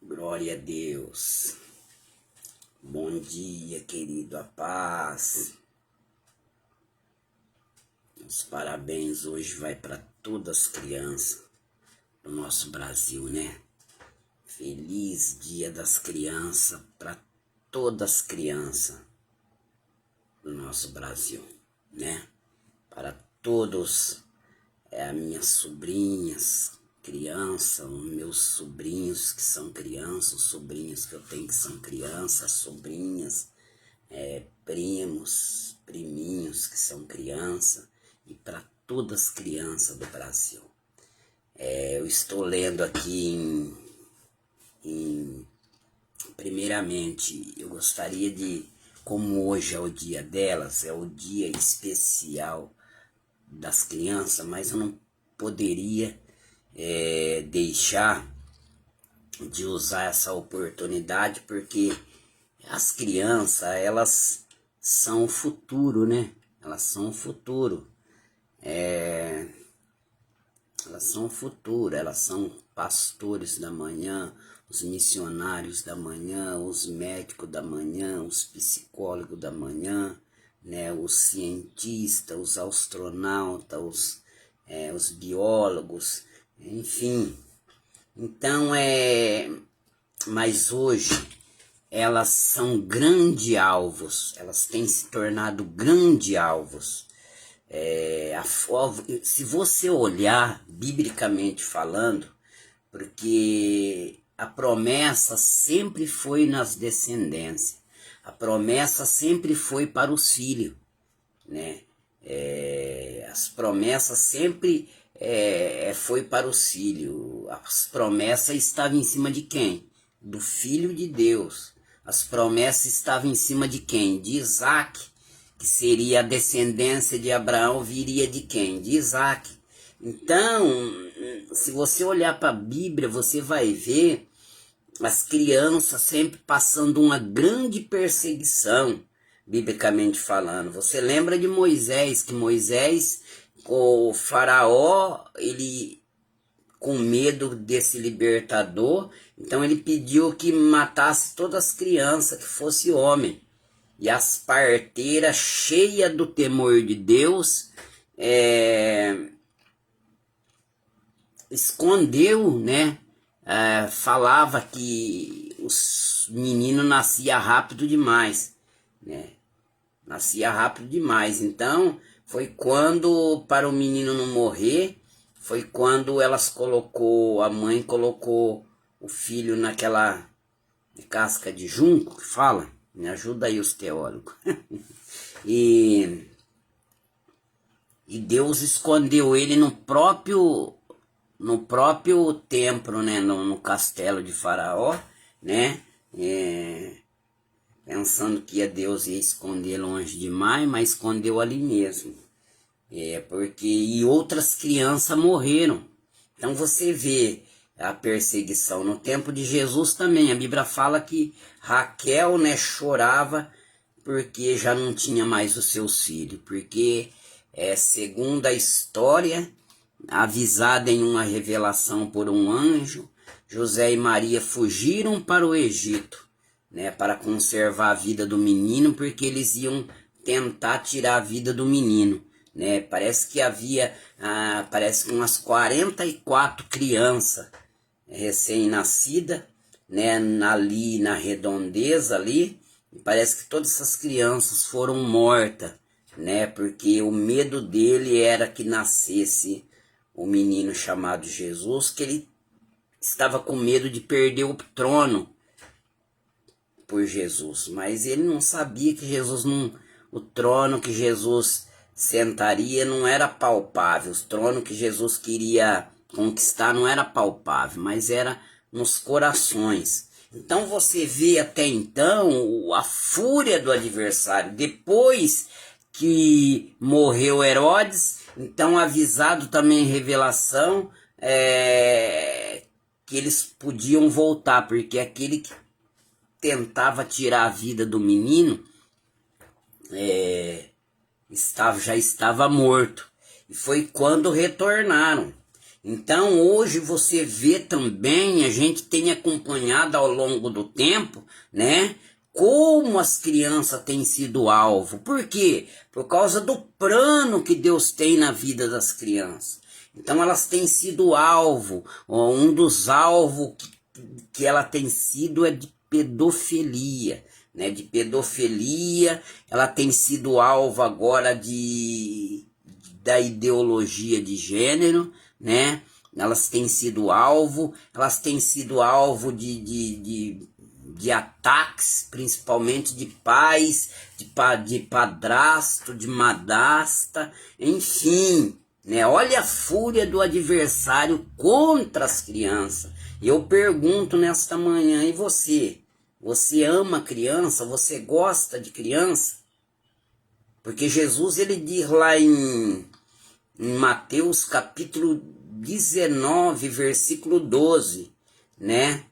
Glória a Deus. Bom dia, querido, a paz. Os parabéns hoje vai para todas as crianças do nosso Brasil, né? Feliz Dia das Crianças para todas as crianças do nosso Brasil, né? Para todos, as minhas sobrinhas, crianças, os meus sobrinhos que são crianças, os sobrinhos que eu tenho que são crianças, sobrinhas, primos, priminhos que são crianças, e para todas as crianças do Brasil. Eu estou lendo aqui primeiramente, eu gostaria de, como hoje é o dia delas, é o dia especial das crianças, mas eu não poderia deixar de usar essa oportunidade, porque as crianças, elas são o futuro, né? Elas são o futuro. Elas são o futuro, elas são pastores da manhã, os missionários da manhã, os médicos da manhã, os psicólogos da manhã, né, os cientistas, os astronautas, os biólogos, enfim. Então, mas hoje elas são grandes alvos, elas têm se tornado grandes alvos. Se você olhar, biblicamente falando, porque a promessa sempre foi nas descendências, a promessa sempre foi para os filhos, né? As promessas sempre foi para os filhos. As promessas estavam em cima de quem? Do Filho de Deus. As promessas estavam em cima de quem? De Isaac, que seria a descendência de Abraão, viria de quem? De Isaac. Então, se você olhar para a Bíblia, você vai ver as crianças sempre passando uma grande perseguição, biblicamente falando. Você lembra de Moisés, que Moisés, o faraó, ele com medo desse libertador, então ele pediu que matasse todas as crianças, que fosse homem. E as parteiras, cheias do temor de Deus, escondeu, né? Falava que os meninos nasciam rápido demais, né? Nascia rápido demais. Então, foi quando, para o menino não morrer, foi quando a mãe colocou o filho naquela casca de junco, que fala, me ajuda aí os teólogos. e Deus escondeu ele no próprio templo, né, no castelo de Faraó, né, pensando que Deus ia esconder longe demais, mas escondeu ali mesmo, porque outras crianças morreram. Então você vê a perseguição no tempo de Jesus também. A Bíblia fala que Raquel, né, chorava porque já não tinha mais os seus filhos, porque segundo a história, avisada em uma revelação por um anjo, José e Maria fugiram para o Egito, né, para conservar a vida do menino, porque eles iam tentar tirar a vida do menino, né? Parece que havia umas 44 crianças recém-nascidas, né, ali na redondeza ali, e parece que todas essas crianças foram mortas, né, porque o medo dele era que nascesse o menino chamado Jesus, que ele estava com medo de perder o trono por Jesus, mas ele não sabia que o trono que Jesus sentaria não era palpável, o trono que Jesus queria conquistar não era palpável, mas era nos corações. Então você vê até então a fúria do adversário. Depois que morreu Herodes, então avisado também em revelação que eles podiam voltar, porque aquele que tentava tirar a vida do menino já estava morto. E foi quando retornaram. Então hoje você vê também, a gente tem acompanhado ao longo do tempo, né? Como as crianças têm sido alvo. Por quê? Por causa do plano que Deus tem na vida das crianças. Então elas têm sido alvo. Um dos alvos que ela tem sido é de pedofilia. Né? De pedofilia, ela tem sido alvo agora da ideologia de gênero, né? Elas têm sido alvo de ataques, principalmente de pais, de padrasto, de madrasta, enfim, né? Olha a fúria do adversário contra as crianças. E eu pergunto nesta manhã, e você? Você ama criança? Você gosta de criança? Porque Jesus, ele diz lá em Mateus capítulo 19, versículo 12, né?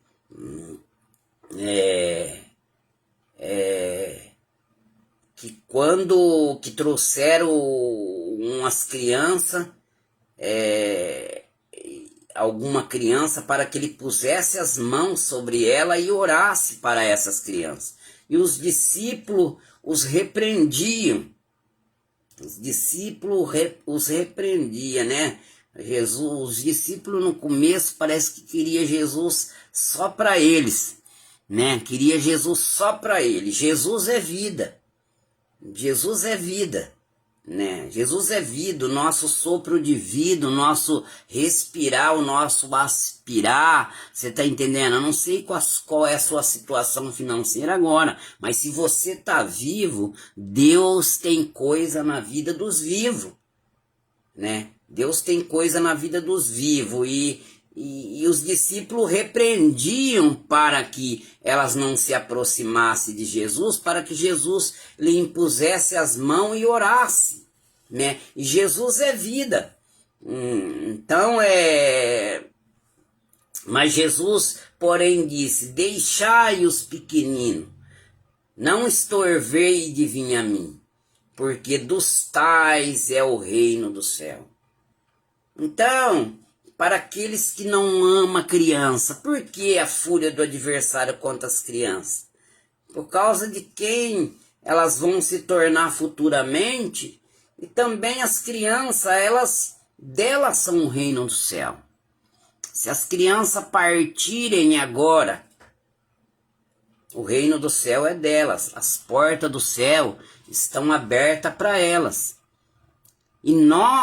Que quando que trouxeram umas crianças, alguma criança, para que ele pusesse as mãos sobre ela e orasse para essas crianças. E os discípulos os repreendiam. Os discípulos os repreendiam, né? Os discípulos no começo parece que queria Jesus só para eles, né? Queria Jesus só para eles. Jesus é vida. Jesus é vida, né? Jesus é vida, o nosso sopro de vida, o nosso respirar, o nosso aspirar. Você tá entendendo? Eu não sei qual é a sua situação financeira agora, mas se você tá vivo, Deus tem coisa na vida dos vivos, né? Deus tem coisa na vida dos vivos e os discípulos repreendiam para que elas não se aproximassem de Jesus, para que Jesus lhe impusesse as mãos e orasse, né? E Jesus é vida. Então Mas Jesus, porém, disse: deixai os pequeninos, não estorvei de vir a mim, porque dos tais é o reino do céu. Então, para aqueles que não amam a criança, por que a fúria do adversário contra as crianças? Por causa de quem elas vão se tornar futuramente, e também as crianças, delas são o reino do céu. Se as crianças partirem agora, o reino do céu é delas, as portas do céu estão abertas para elas. E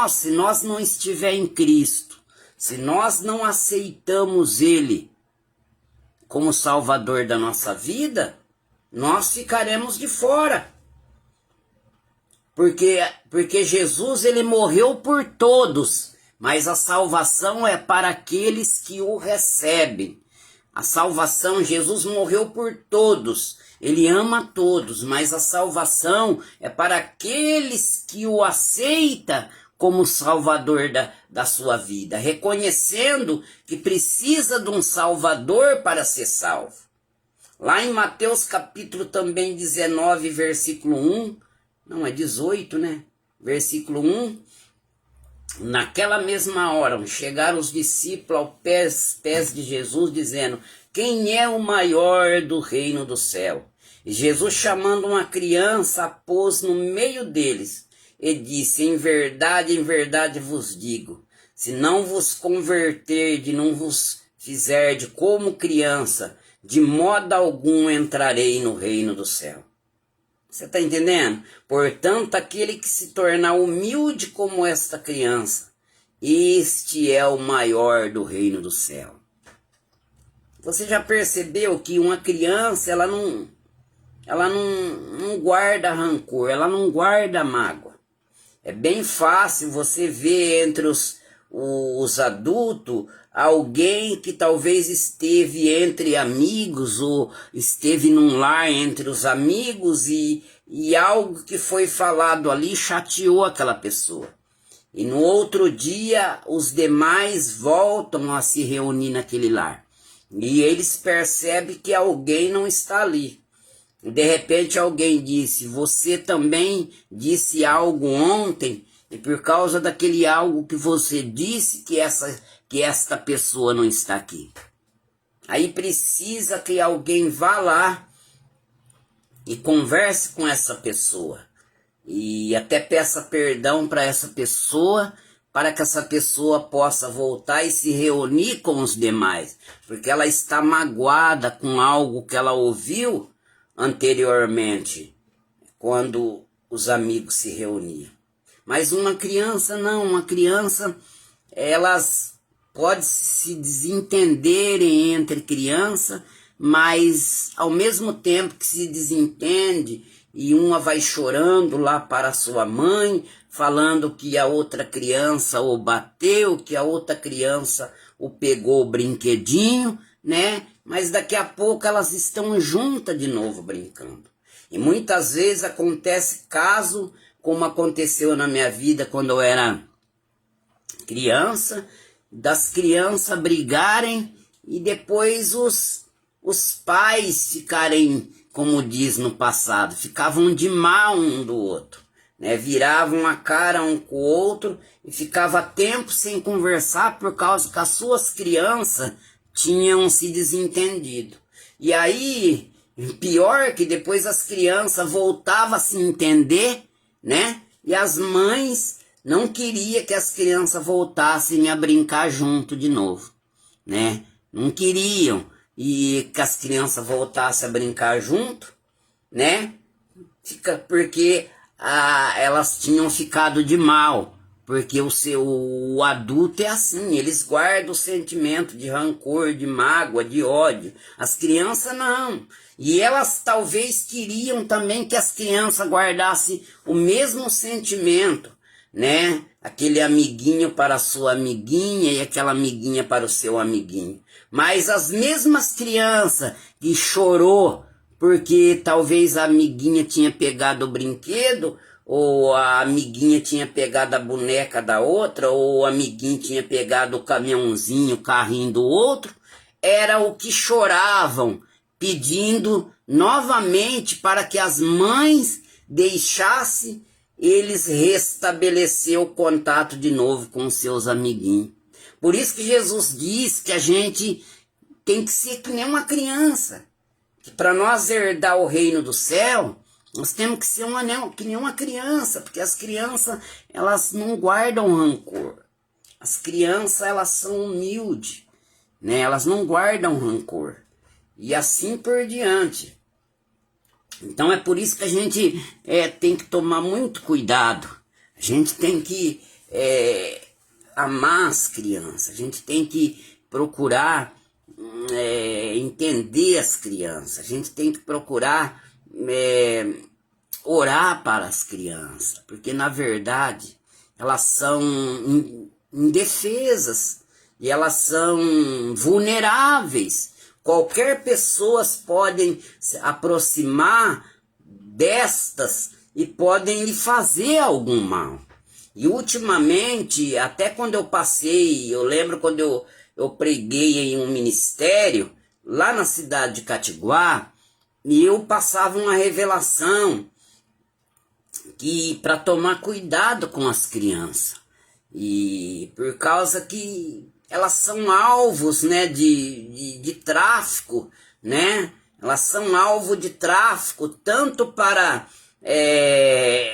se nós não estiver em Cristo, se nós não aceitamos Ele como Salvador da nossa vida, nós ficaremos de fora. Porque Jesus, ele morreu por todos, mas a salvação é para aqueles que o recebem. A salvação, Jesus morreu por todos, ele ama todos, mas a salvação é para aqueles que o aceitam como Salvador da sua vida, reconhecendo que precisa de um Salvador para ser salvo. Lá em Mateus capítulo também 19, versículo 1, não, é 18, né? Versículo 1, naquela mesma hora chegaram os discípulos aos pés de Jesus, dizendo: quem é o maior do reino do céu? E Jesus, chamando uma criança, a pôs no meio deles e disse: em verdade vos digo, se não vos converterdes, não vos fizerdes como criança, de modo algum entrarei no reino do céu. Você está entendendo? Portanto, aquele que se tornar humilde como esta criança, este é o maior do reino do céu. Você já percebeu que uma criança, ela não guarda rancor, ela não guarda mágoa. É bem fácil você ver entre os adultos alguém que talvez esteve entre amigos ou esteve num lar entre os amigos e algo que foi falado ali chateou aquela pessoa. E no outro dia os demais voltam a se reunir naquele lar. E eles percebem que alguém não está ali. De repente alguém disse: você também disse algo ontem e por causa daquele algo que você disse que esta pessoa não está aqui. Aí precisa que alguém vá lá e converse com essa pessoa e até peça perdão para essa pessoa, para que essa pessoa possa voltar e se reunir com os demais, porque ela está magoada com algo que ela ouviu anteriormente, quando os amigos se reuniam. Mas uma criança não, uma criança, elas podem se desentenderem entre criança, mas ao mesmo tempo que se desentende, e uma vai chorando lá para a sua mãe, falando que a outra criança o bateu, que a outra criança o pegou o brinquedinho, né? Mas daqui a pouco elas estão juntas de novo brincando. E muitas vezes acontece caso, como aconteceu na minha vida quando eu era criança, das crianças brigarem e depois os pais ficarem, como diz no passado, ficavam de mal um do outro, né? Viravam a cara um com o outro e ficava tempo sem conversar por causa que as suas crianças tinham se desentendido. E aí, pior que depois as crianças voltavam a se entender, né? E as mães não queriam que as crianças voltassem a brincar junto de novo, né? Não queriam e que as crianças voltassem a brincar junto, né? Porque elas tinham ficado de mal, porque o adulto é assim, eles guardam o sentimento de rancor, de mágoa, de ódio. As crianças não. E elas talvez queriam também que as crianças guardassem o mesmo sentimento, né? Aquele amiguinho para a sua amiguinha e aquela amiguinha para o seu amiguinho. Mas as mesmas crianças que chorou porque talvez a amiguinha tinha pegado o brinquedo, ou a amiguinha tinha pegado a boneca da outra, ou o amiguinho tinha pegado o caminhãozinho, o carrinho do outro, era o que choravam, pedindo novamente para que as mães deixassem eles restabelecer o contato de novo com seus amiguinhos. Por isso que Jesus diz que a gente tem que ser que nem uma criança. Que para nós herdar o reino do céu, nós temos que ser que nem uma criança. Porque as crianças, elas não guardam rancor. As crianças, elas são humildes, né? Elas não guardam rancor. E assim por diante. Então é por isso que a gente tem que tomar muito cuidado. A gente tem que amar as crianças. A gente tem que procurar entender as crianças. A gente tem que procurar orar para as crianças. Porque na verdade elas são indefesas. E elas são vulneráveis. Qualquer pessoa podem se aproximar destas e podem lhe fazer algum mal. E ultimamente, até quando eu passei, eu lembro quando eu preguei em um ministério, lá na cidade de Catiguá, e eu passava uma revelação que para tomar cuidado com as crianças. E por causa que elas são alvos, né, de tráfico, né? Elas são alvo de tráfico tanto para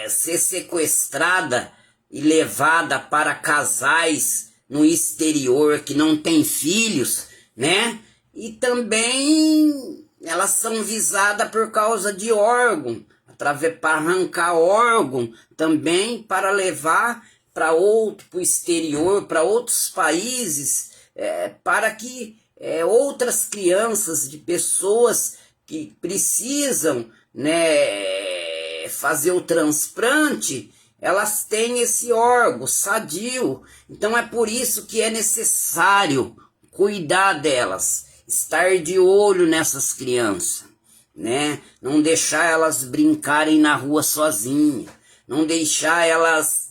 ser sequestrada e levada para casais no exterior que não têm filhos, né? E também elas são visadas por causa de órgão, para arrancar órgão também para levar para o exterior, para outros países, para que outras crianças de pessoas que precisam, né, fazer o transplante, elas têm esse órgão sadio. Então é por isso que é necessário cuidar delas, estar de olho nessas crianças, né? Não deixar elas brincarem na rua sozinhas, não deixar elas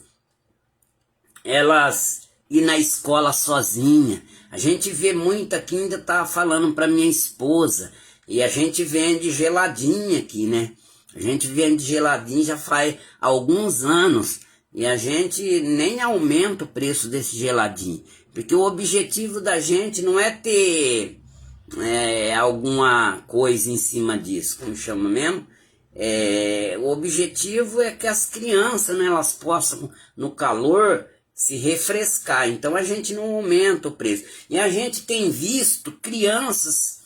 ir na escola sozinha. A gente vê muito aqui, ainda tá falando para minha esposa, e a gente vende geladinha aqui, né? A gente vende geladinho já faz alguns anos, E a gente nem aumenta o preço desse geladinho. Porque o objetivo da gente não é ter alguma coisa em cima disso, como chama mesmo? O objetivo é que as crianças, né, elas possam, no calor, se refrescar. Então a gente não aumenta o preço. E a gente tem visto crianças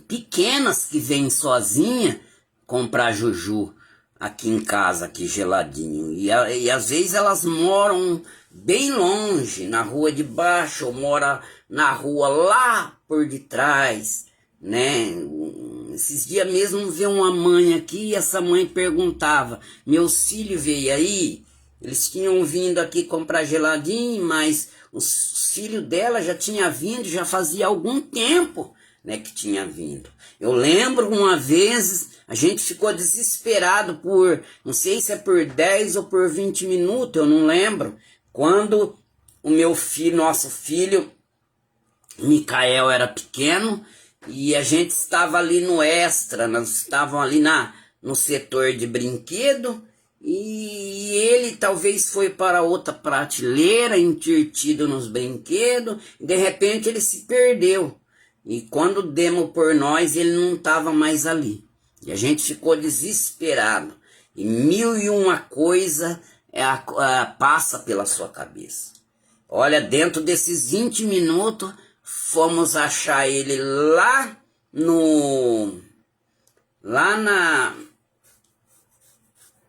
pequenas que vêm sozinha comprar juju aqui em casa, aqui geladinho. E às vezes elas moram bem longe, na rua de baixo, ou mora na rua lá por detrás, né? Esses dias mesmo veio uma mãe aqui e essa mãe perguntava, meus filhos veio aí? Eles tinham vindo aqui comprar geladinho, mas os filhos dela já tinha vindo, já fazia algum tempo, né, que tinha vindo. Eu lembro uma vez, a gente ficou desesperado por, não sei se é por 10 ou por 20 minutos, eu não lembro, quando o meu filho, nosso filho, Micael, era pequeno, e a gente estava ali no extra, nós estávamos ali no setor de brinquedo, e ele talvez foi para outra prateleira, entretido nos brinquedos, e de repente ele se perdeu. E quando demos por nós, ele não estava mais ali. E a gente ficou desesperado. E mil e uma coisa passa pela sua cabeça. Olha, dentro desses 20 minutos, fomos achar ele lá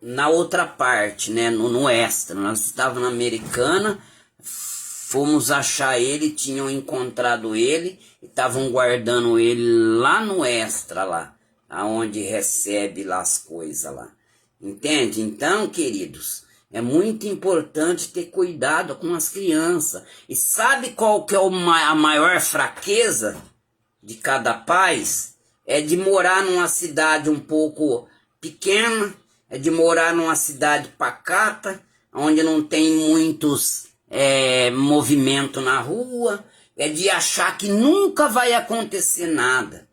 na outra parte, né, no extra. Nós estávamos na Americana, fomos achar ele, tinham encontrado ele e estavam guardando ele lá no extra, lá, aonde recebe lá as coisas lá. Entende? Então, queridos, é muito importante ter cuidado com as crianças. E sabe qual que é a maior fraqueza de cada pai? É de morar numa cidade um pouco pequena, é de morar numa cidade pacata, onde não tem muitos movimento na rua, é de achar que nunca vai acontecer nada,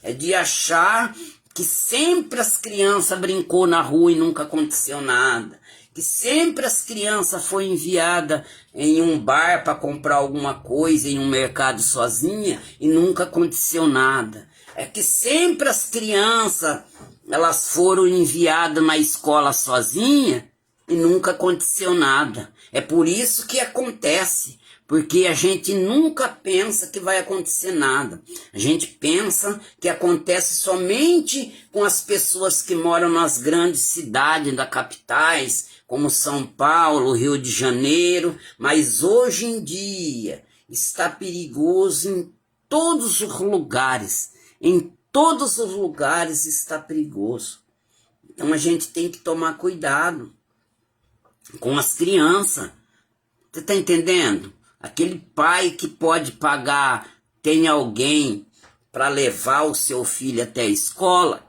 é de achar que sempre as crianças brincou na rua e nunca aconteceu nada, que sempre as crianças foi enviada em um bar para comprar alguma coisa, em um mercado sozinha e nunca aconteceu nada. É que sempre as crianças elas foram enviadas na escola sozinha e nunca aconteceu nada. É por isso que acontece, porque a gente nunca pensa que vai acontecer nada. A gente pensa que acontece somente com as pessoas que moram nas grandes cidades das capitais, como São Paulo, Rio de Janeiro, mas hoje em dia está perigoso em todos os lugares. Em todos os lugares está perigoso. Então a gente tem que tomar cuidado com as crianças. Você está entendendo? Aquele pai que pode pagar, tem alguém para levar o seu filho até a escola,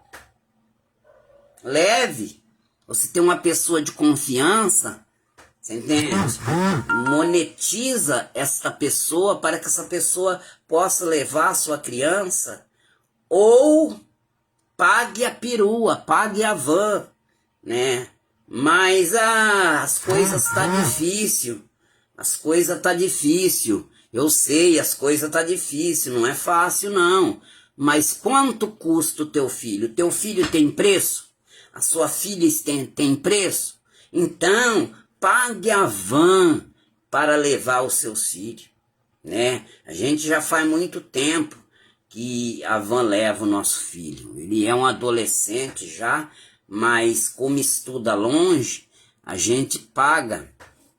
leve. Você tem uma pessoa de confiança, você entende? Monetiza esta pessoa para que essa pessoa possa levar a sua criança, ou pague a perua, pague a van, né? Mas as coisas tá difícil. As coisas tá difícil. Eu sei, as coisas tá difícil, não é fácil não. Mas quanto custa o teu filho? Teu filho tem preço? A sua filha tem preço? Então, pague a van para levar os seus filhos, né? A gente já faz muito tempo que a van leva o nosso filho. Ele é um adolescente já, mas como estuda longe, a gente paga,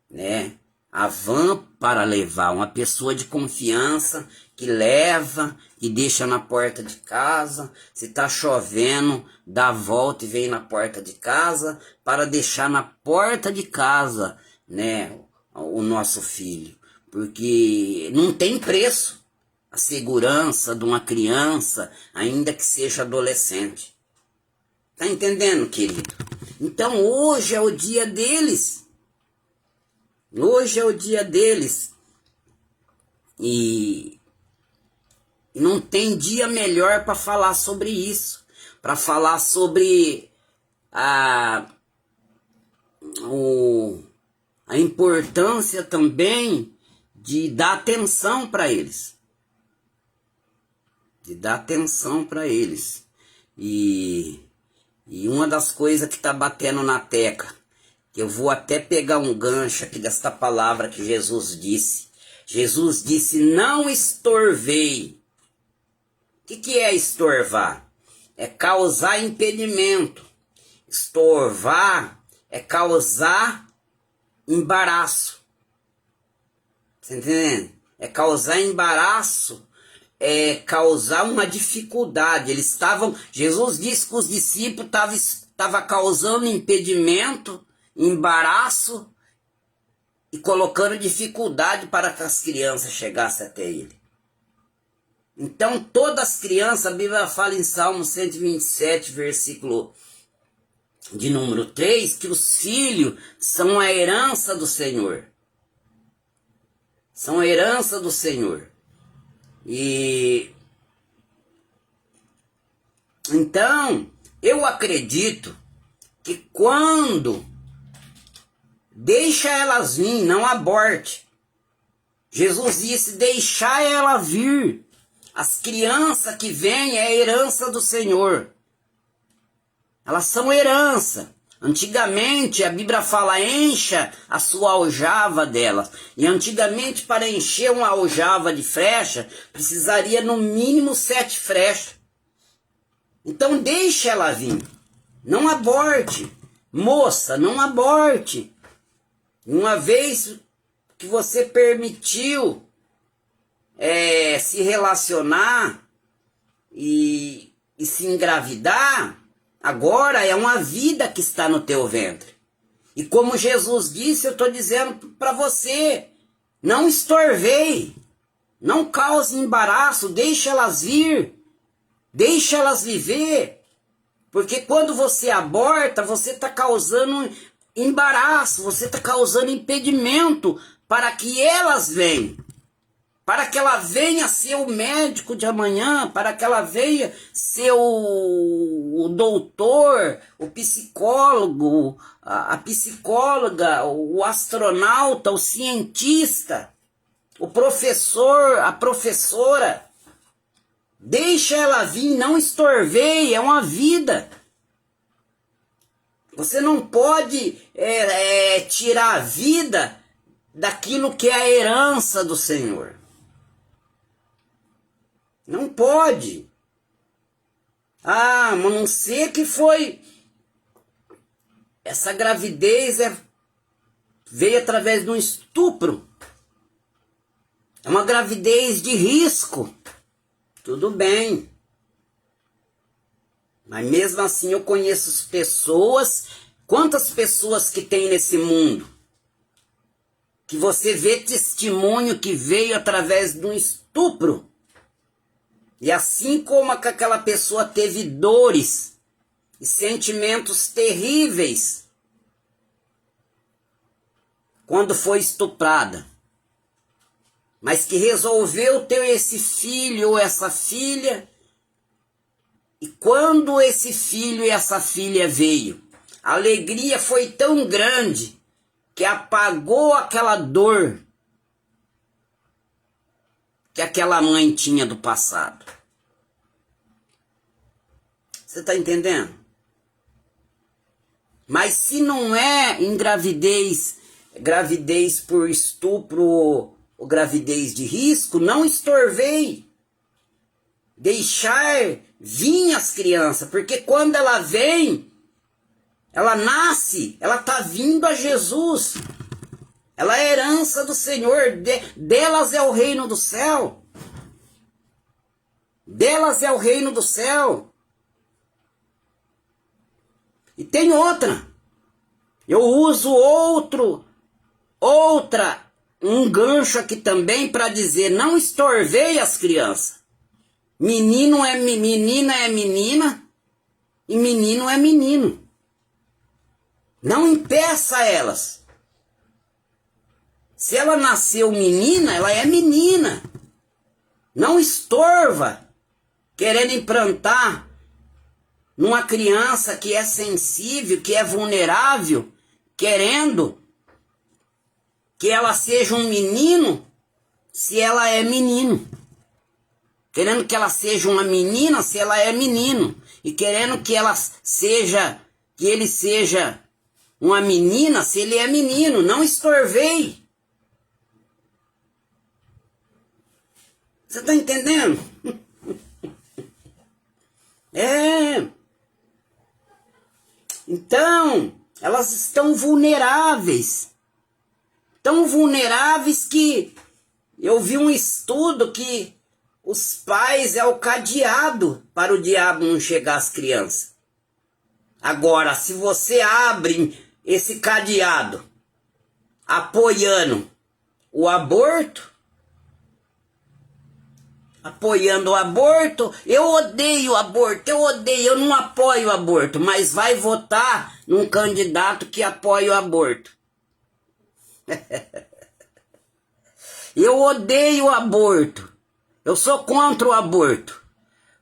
né, a van para levar uma pessoa de confiança que leva e deixa na porta de casa. Se está chovendo, dá a volta e vem na porta de casa para deixar na porta de casa, né, o nosso filho, porque não tem preço a segurança de uma criança, ainda que seja adolescente. Tá entendendo, querido? Então hoje é o dia deles. Hoje é o dia deles. E não tem dia melhor para falar sobre isso. Para falar sobre a importância também de dar atenção para eles. De dar atenção para eles. E uma das coisas que está batendo na tecla, que eu vou até pegar um gancho aqui desta palavra que Jesus disse. Jesus disse, não estorvei. O que é estorvar? É causar impedimento. Estorvar é causar embaraço. Você entendendo? É causar embaraço, é causar uma dificuldade. Jesus disse que os discípulos estavam causando impedimento, embaraço e colocando dificuldade para que as crianças chegassem até ele. Então, todas as crianças, a Bíblia fala em Salmo 127, versículo de número 3, que os filhos são a herança do Senhor. São a herança do Senhor. E então, eu acredito que quando deixa elas vir, não aborte. Jesus disse, deixar ela vir. As crianças que vêm é a herança do Senhor. Elas são herança. Antigamente, a Bíblia fala, encha a sua aljava delas. E antigamente, para encher uma aljava de flecha, precisaria no mínimo 7 flechas. Então, deixa ela vir. Não aborte. Moça, não aborte. Uma vez que você permitiu se relacionar e se engravidar, agora é uma vida que está no teu ventre. E como Jesus disse, eu estou dizendo para você, não estorvei, não cause embaraço, deixa elas vir, deixa elas viver. Porque quando você aborta, você está causando embaraço, você está causando impedimento para que elas venham. Para que ela venha ser o médico de amanhã, para que ela venha ser o doutor, o psicólogo, a psicóloga, o astronauta, o cientista, o professor, a professora. Deixa ela vir, não estorvei, é uma vida. Você não pode tirar a vida daquilo que é a herança do Senhor. Não pode. Ah, mas não sei que foi. Essa gravidez veio através de um estupro. É uma gravidez de risco. Tudo bem. Mas mesmo assim eu conheço pessoas. Quantas pessoas que tem nesse mundo? Que você vê testemunho que veio através de um estupro. E assim como aquela pessoa teve dores e sentimentos terríveis quando foi estuprada, mas que resolveu ter esse filho ou essa filha, e quando esse filho e essa filha veio, a alegria foi tão grande que apagou aquela dor que aquela mãe tinha do passado. Você está entendendo? Mas se não é em gravidez por estupro ou gravidez de risco, não estorvei. Deixar vir as crianças, porque quando ela vem, ela nasce, ela está vindo a Jesus. Ela é herança do Senhor, delas é o reino do céu. Delas é o reino do céu. E tem outra. Eu uso um gancho aqui também para dizer, não estorvei as crianças. Menina é menina e menino é menino. Não impeça elas. Se ela nasceu menina, ela é menina. Não estorva, querendo implantar numa criança que é sensível, que é vulnerável, querendo que ela seja um menino, se ela é menino. Querendo que ela seja uma menina, se ela é menino. E querendo que ele seja uma menina, se ele é menino. Não estorvei. Você está entendendo? Então, elas estão vulneráveis. Tão vulneráveis que eu vi um estudo que os pais é o cadeado para o diabo não chegar às crianças. Agora, se você abre esse cadeado apoiando o aborto, eu odeio o aborto, eu não apoio o aborto, mas vai votar num candidato que apoia o aborto. Eu odeio o aborto, eu sou contra o aborto,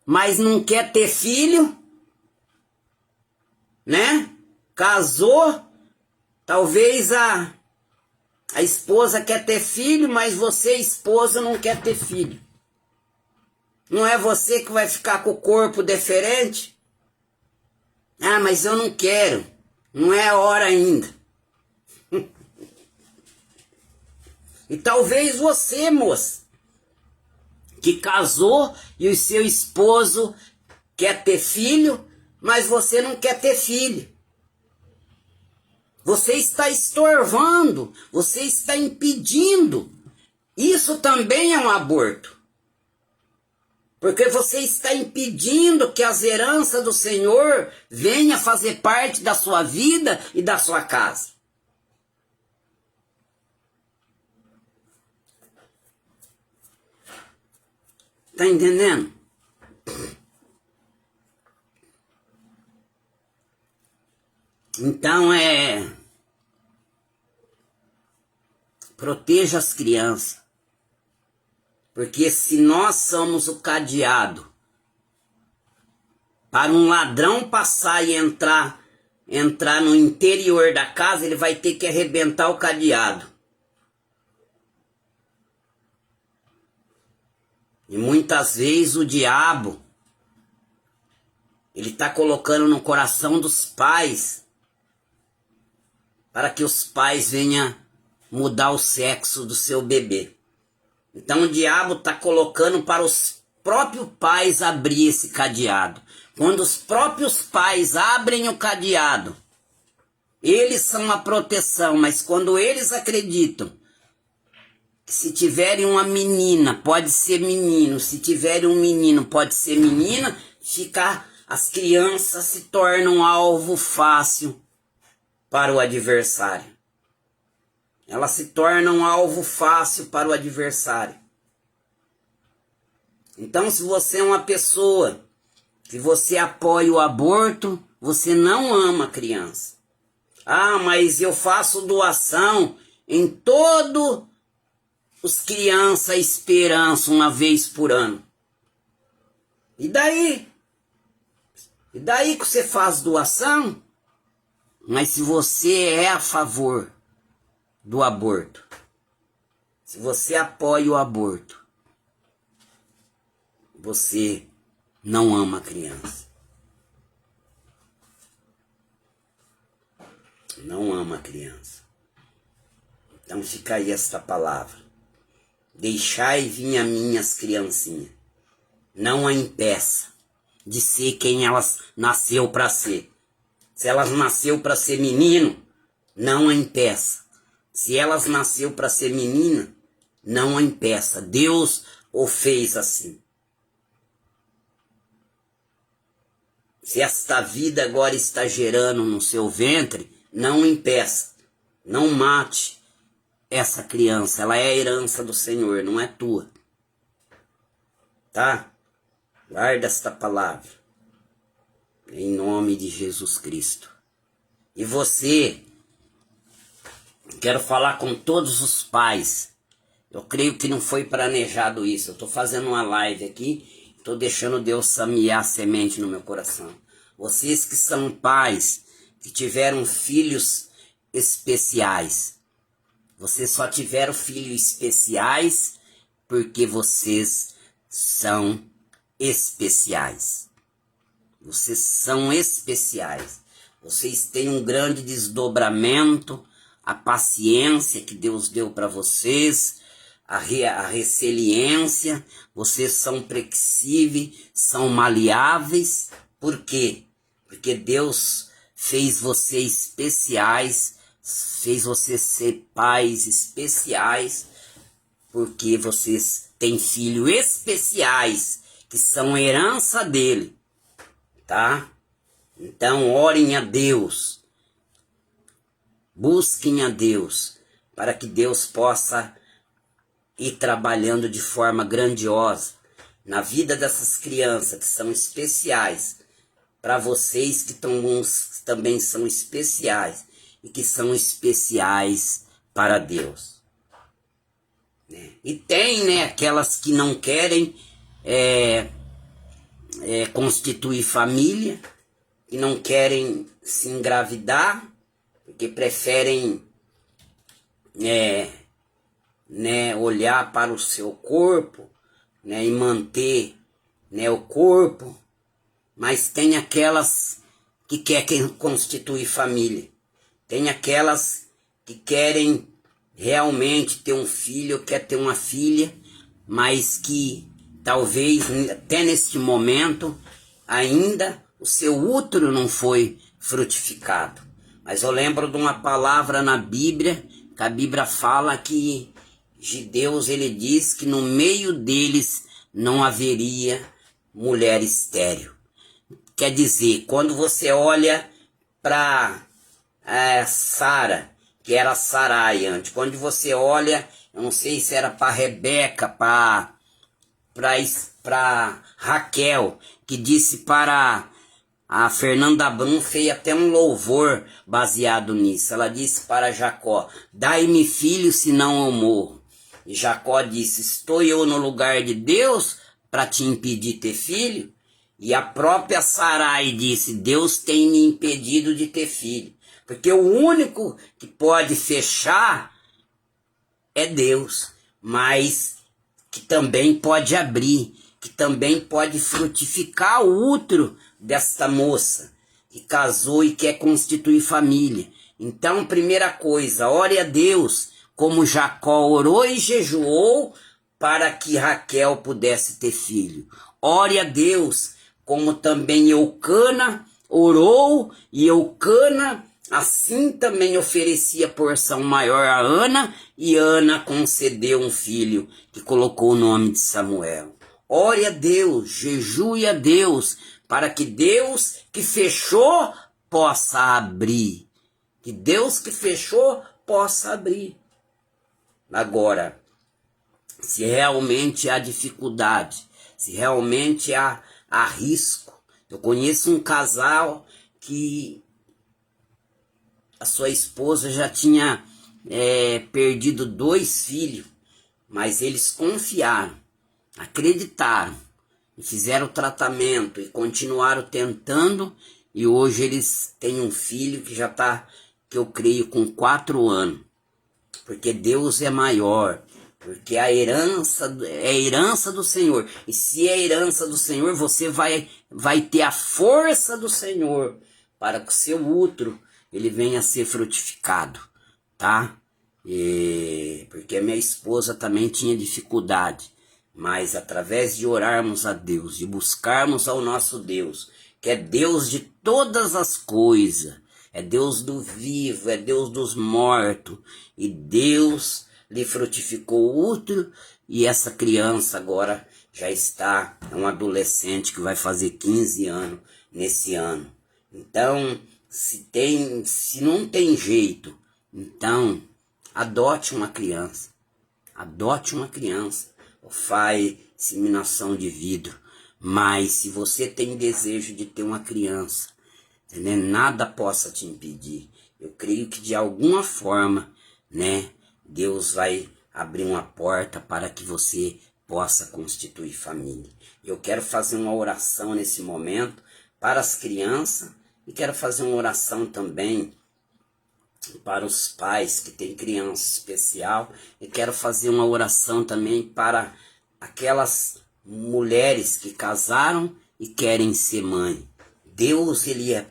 mas não quer ter filho, né? Casou, talvez a esposa quer ter filho, mas você, esposa, não quer ter filho. Não é você que vai ficar com o corpo diferente? Ah, mas eu não quero. Não é a hora ainda. E talvez você, moça, que casou e o seu esposo quer ter filho, mas você não quer ter filho. Você está estorvando, você está impedindo. Isso também é um aborto. Porque você está impedindo que as heranças do Senhor venham fazer parte da sua vida e da sua casa. Tá entendendo? Então proteja as crianças. Porque se nós somos o cadeado para um ladrão passar e entrar no interior da casa, ele vai ter que arrebentar o cadeado. E muitas vezes o diabo, ele está colocando no coração dos pais para que os pais venham mudar o sexo do seu bebê. Então o diabo está colocando para os próprios pais abrir esse cadeado. Quando os próprios pais abrem o cadeado, eles são a proteção, mas quando eles acreditam que se tiverem uma menina, pode ser menino, se tiverem um menino, pode ser menina, as crianças se tornam alvo fácil para o adversário. Elas se tornam alvo fácil para o adversário. Então, se você é uma pessoa que você apoia o aborto, você não ama a criança. Ah, mas eu faço doação em todo os Criança Esperança uma vez por ano. E daí? E daí que você faz doação? Mas se você é a favor do aborto, se você apoia o aborto, você não ama a criança. Não ama a criança. Então fica aí esta palavra. Deixai vir a mim as criancinhas. Não a impeça de ser quem elas nasceu para ser. Se elas nasceu para ser menino, não a impeça. Se elas nasceu para ser menina, não a impeça. Deus o fez assim. Se esta vida agora está gerando no seu ventre, não impeça. Não mate essa criança. Ela é a herança do Senhor, não é tua. Tá? Guarda esta palavra. Em nome de Jesus Cristo. E você, quero falar com todos os pais. Eu creio que não foi planejado isso. Eu estou fazendo uma live aqui, estou deixando Deus semear semente no meu coração. Vocês que são pais, que tiveram filhos especiais. Vocês só tiveram filhos especiais porque vocês são especiais. Vocês são especiais. Vocês têm um grande desdobramento, a paciência que Deus deu para vocês, a resiliência. Vocês são flexíveis, são maleáveis. Por quê? Porque Deus fez vocês especiais, fez vocês ser pais especiais, porque vocês têm filhos especiais, que são herança dele, tá? Então, orem a Deus, busquem a Deus, para que Deus possa ir trabalhando de forma grandiosa na vida dessas crianças que são especiais, para vocês que também são especiais e que são especiais para Deus. E tem, né, aquelas que não querem constituir família, que não querem se engravidar, porque preferem olhar para o seu corpo, e manter o corpo, mas tem aquelas que querem constituir família, tem aquelas que querem realmente ter um filho, quer ter uma filha, mas que talvez até neste momento ainda o seu útero não foi frutificado. Mas eu lembro de uma palavra na Bíblia, que a Bíblia fala que de Deus, ele diz que no meio deles não haveria mulher estéril. Quer dizer, quando você olha para Sara, que era Sarai antes, quando você olha, eu não sei se era para Rebeca, para Raquel, que disse para a Fernanda Brum, fez até um louvor baseado nisso. Ela disse para Jacó: dai-me filho, senão eu morro. E Jacó disse: estou eu no lugar de Deus para te impedir ter filho? E a própria Sarai disse: Deus tem me impedido de ter filho. Porque o único que pode fechar é Deus, mas que também pode abrir, que também pode frutificar o útero desta moça que casou e quer constituir família. Então, primeira coisa, ore a Deus, como Jacó orou e jejuou para que Raquel pudesse ter filho. Ore a Deus, como também Eucana orou, e Eucana assim também oferecia porção maior a Ana, e Ana concedeu um filho que colocou o nome de Samuel. Ore a Deus, jejue a Deus, para que Deus que fechou possa abrir. Que Deus que fechou possa abrir. Agora, se realmente há dificuldade, se realmente há risco, eu conheço um casal que a sua esposa já tinha perdido 2 filhos, mas eles confiaram, acreditaram, e fizeram o tratamento e continuaram tentando, e hoje eles têm um filho que já está, que eu creio, com 4 anos, porque Deus é maior, porque a herança é a herança do Senhor, e se é a herança do Senhor, você vai ter a força do Senhor, para que o seu útero ele venha a ser frutificado, tá? Porque a minha esposa também tinha dificuldade, mas através de orarmos a Deus, de buscarmos ao nosso Deus, que é Deus de todas as coisas, é Deus do vivo, é Deus dos mortos, e Deus lhe frutificou o útero, e essa criança agora já está, é um adolescente que vai fazer 15 anos nesse ano. Então, se não tem jeito, então adote uma criança, ou faz inseminação de vidro, mas se você tem desejo de ter uma criança, entendeu? Nada possa te impedir. Eu creio que de alguma forma, Deus vai abrir uma porta para que você possa constituir família. Eu quero fazer uma oração nesse momento para as crianças, e quero fazer uma oração também para os pais que têm criança especial, e quero fazer uma oração também para aquelas mulheres que casaram e querem ser mãe. Deus, ele é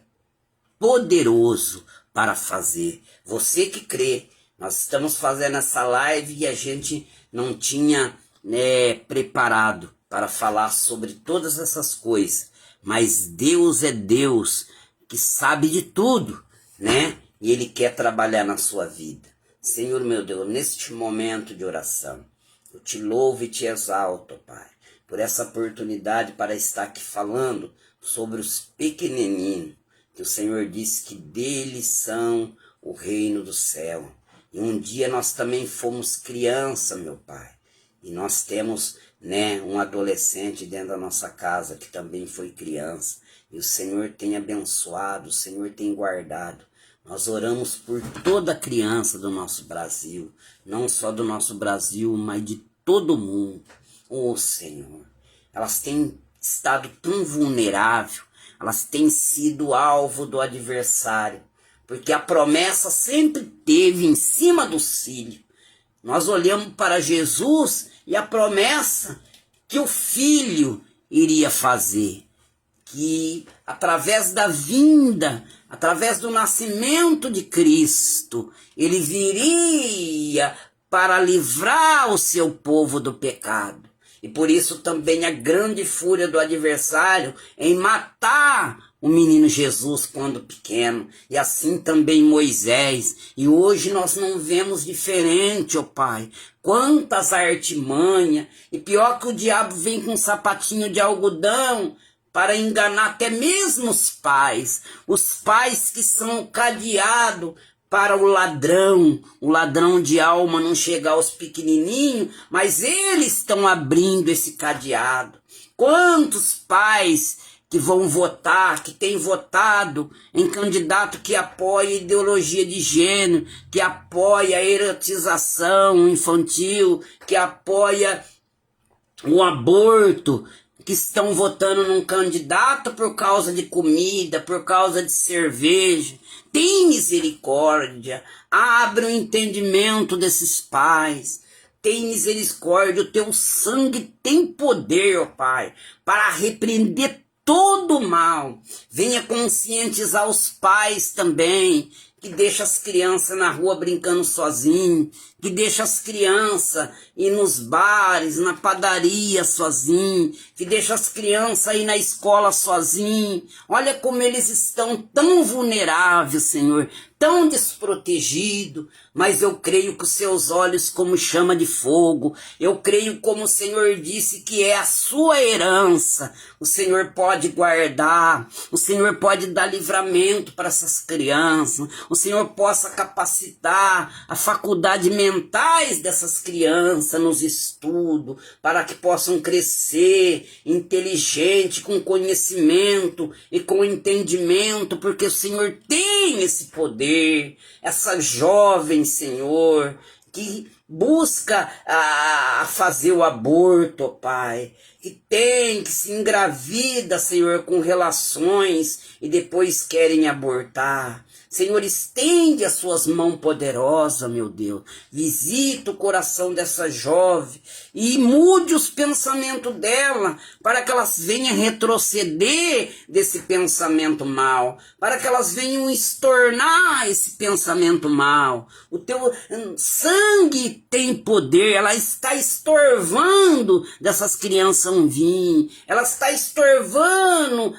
poderoso para fazer. Você que crê, nós estamos fazendo essa live e a gente não tinha, né, preparado para falar sobre todas essas coisas, mas Deus é Deus que sabe de tudo, né? E Ele quer trabalhar na sua vida. Senhor meu Deus, neste momento de oração, eu te louvo e te exalto, Pai, por essa oportunidade para estar aqui falando sobre os pequenininhos, que o Senhor disse que deles são o reino do céu. E um dia nós também fomos criança, meu Pai, e nós temos, né, um adolescente dentro da nossa casa que também foi criança, e o Senhor tem abençoado, o Senhor tem guardado. Nós oramos por toda criança do nosso Brasil, não só do nosso Brasil, mas de todo mundo. Oh, Senhor, elas têm estado tão vulneráveis, elas têm sido alvo do adversário, porque a promessa sempre teve em cima do cílio. Nós olhamos para Jesus e a promessa que o Filho iria fazer, que através da vinda, através do nascimento de Cristo, ele viria para livrar o seu povo do pecado. E por isso também a grande fúria do adversário em matar o menino Jesus quando pequeno, e assim também Moisés. E hoje nós não vemos diferente, ó Pai. Quantas artimanhas, e pior que o diabo vem com um sapatinho de algodão para enganar até mesmo os pais que são cadeados para o ladrão de alma não chegar aos pequenininhos, mas eles estão abrindo esse cadeado. Quantos pais que vão votar, que têm votado em candidato que apoia a ideologia de gênero, que apoia a erotização infantil, que apoia o aborto, que estão votando num candidato por causa de comida, por causa de cerveja. Tem misericórdia, abre o entendimento desses pais. Tem misericórdia, o teu sangue tem poder, ó Pai, para repreender todo o mal. Venha conscientizar os pais também, que deixa as crianças na rua brincando sozinho, que deixa as crianças ir nos bares, na padaria sozinho, que deixa as crianças ir na escola sozinho. Olha como eles estão tão vulneráveis, Senhor, tão desprotegidos, mas eu creio que os seus olhos como chama de fogo, eu creio como o Senhor disse que é a sua herança, o Senhor pode guardar, o Senhor pode dar livramento para essas crianças, o Senhor possa capacitar a faculdade mentais dessas crianças nos estudos, para que possam crescer inteligente, com conhecimento e com entendimento, porque o Senhor tem esse poder. Essa jovem, Senhor, que busca fazer o aborto, ó Pai, que se engravida, Senhor, com relações e depois querem abortar. Senhor, estende as suas mãos poderosas, meu Deus. Visita o coração dessa jovem e mude os pensamentos dela, para que elas venham retroceder desse pensamento mal, para que elas venham estornar esse pensamento mal. O teu sangue tem poder, ela está estorvando dessas crianças vir, ela está estorvando,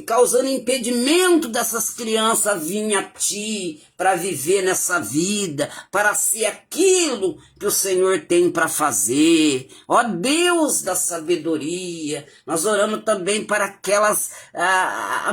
causando impedimento dessas crianças virem a ti, para viver nessa vida, para ser aquilo que o Senhor tem para fazer. Ó Deus da sabedoria, nós oramos também para aquelas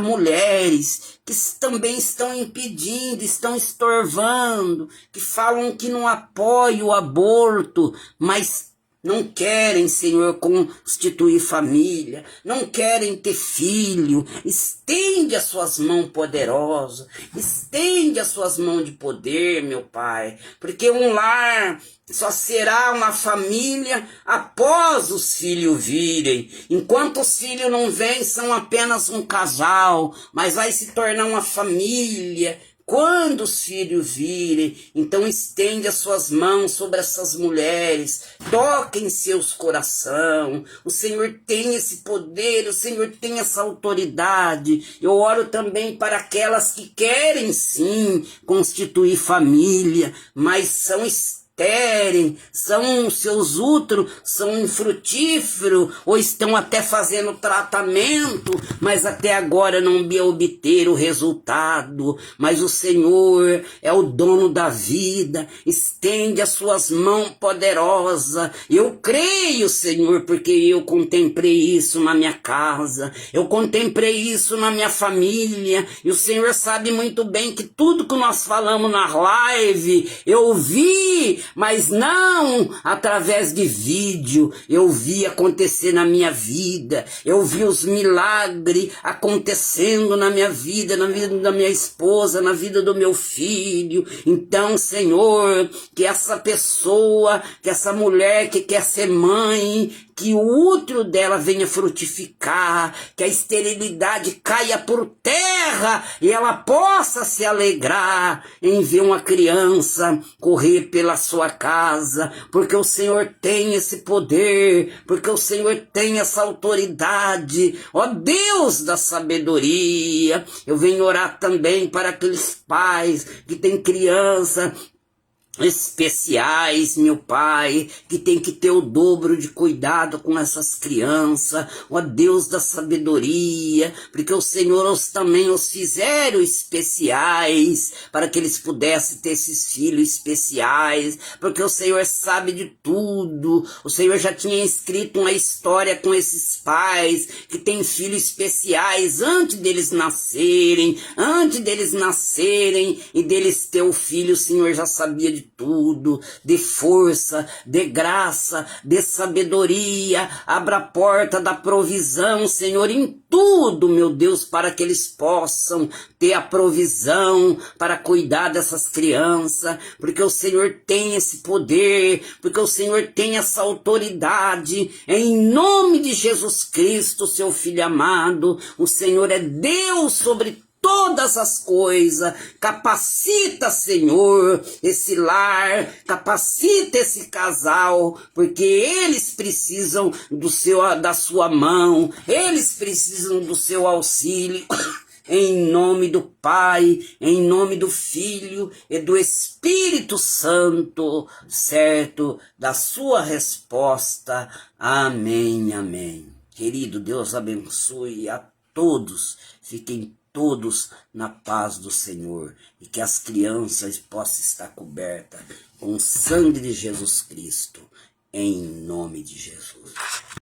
mulheres que também estão impedindo, estão estorvando, que falam que não apoiam o aborto, mas não querem, Senhor, constituir família, não querem ter filho. Estende as suas mãos poderosas, estende as suas mãos de poder, meu Pai, porque um lar só será uma família após os filhos virem. Enquanto os filhos não vêm, são apenas um casal, mas vai se tornar uma família Quando os filhos virem, então estende as suas mãos sobre essas mulheres, toque em seus corações. O Senhor tem esse poder, o Senhor tem essa autoridade. Eu oro também para aquelas que querem sim constituir família, mas são seus úteros são infrutíferos, ou estão até fazendo tratamento, mas até agora não obteram o resultado. Mas o Senhor é o dono da vida, estende as suas mãos poderosas. Eu creio, Senhor, porque eu contemplei isso na minha casa, eu contemplei isso na minha família, e o Senhor sabe muito bem que tudo que nós falamos na live, eu vi, mas não através de vídeo, eu vi acontecer na minha vida, eu vi os milagres acontecendo na minha vida da minha esposa, na vida do meu filho. Então, Senhor, que essa pessoa, que essa mulher que quer ser mãe, que o útero dela venha frutificar, que a esterilidade caia por terra e ela possa se alegrar em ver uma criança correr pela sua casa, porque o Senhor tem esse poder, porque o Senhor tem essa autoridade. Ó Deus da sabedoria, eu venho orar também para aqueles pais que têm criança especiais, meu Pai, que tem que ter o dobro de cuidado com essas crianças, ó Deus da sabedoria, porque o Senhor também os fizeram especiais, para que eles pudessem ter esses filhos especiais, porque o Senhor sabe de tudo. O Senhor já tinha escrito uma história com esses pais, que têm filhos especiais, antes deles nascerem, e deles ter o filho, o Senhor já sabia de tudo, de força, de graça, de sabedoria. Abra a porta da provisão, Senhor, em tudo, meu Deus, para que eles possam ter a provisão para cuidar dessas crianças, porque o Senhor tem esse poder, porque o Senhor tem essa autoridade. Em nome de Jesus Cristo, seu Filho amado, o Senhor é Deus sobre todas as coisas. Capacita, Senhor, esse lar, capacita esse casal, porque eles precisam da sua mão, eles precisam do seu auxílio. Em nome do Pai, em nome do Filho e do Espírito Santo, certo? Da sua resposta. Amém, amém. Querido, Deus abençoe a todos. Fiquem todos na paz do Senhor, e que as crianças possam estar cobertas com o sangue de Jesus Cristo, em nome de Jesus.